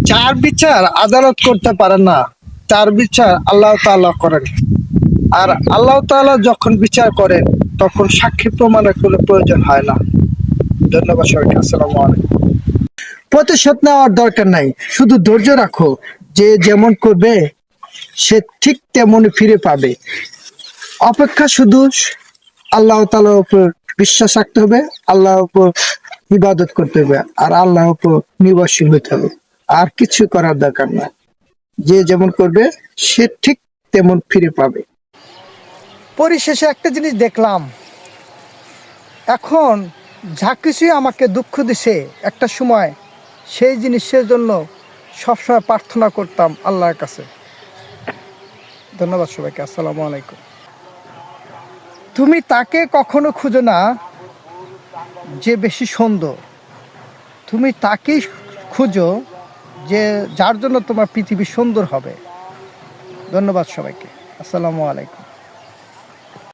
যার বিচার আদালত করতে পারে না, তার বিচার আল্লাহ তাআলা করেন। আর আল্লাহ তাআলা যখন বিচার করেন তখন সাক্ষী প্রমাণের কোনো প্রয়োজন হয় না। ধন্যবাদ সবাইকে। আসসালামু আলাইকুম। প্রতিশোধ নেওয়ার দরকার নাই, শুধু ধৈর্য রাখো। যে যেমন করবে সে ঠিক তেমনই ফিরে পাবে। অপেক্ষা শুধু আল্লাহ তাআলার উপর বিশ্বাস রাখতে হবে, আল্লাহর উপর ইবাদত করতে হবে, আর আল্লাহর উপর নির্ভরশীল হতে হবে। আর কিছু করার দরকার নাই। যে যেমন করবে সে ঠিক তেমন ফিরে পাবে। পরিশেষে একটা জিনিস দেখলাম, এখন যা কিছুই আমাকে দুঃখ দিছে একটা সময় সেই জিনিসের জন্য সবসময় প্রার্থনা করতাম আল্লাহর কাছে। ধন্যবাদ সবাইকে। আসসালামু আলাইকুম। তুমি তাকে কখনো খুঁজো না যে বেশি সুন্দর, তুমি তাকেই খুঁজো যে যার জন্য তোমার পৃথিবী সুন্দর হবে। ধন্যবাদ সবাইকে। আসসালামু আলাইকুম।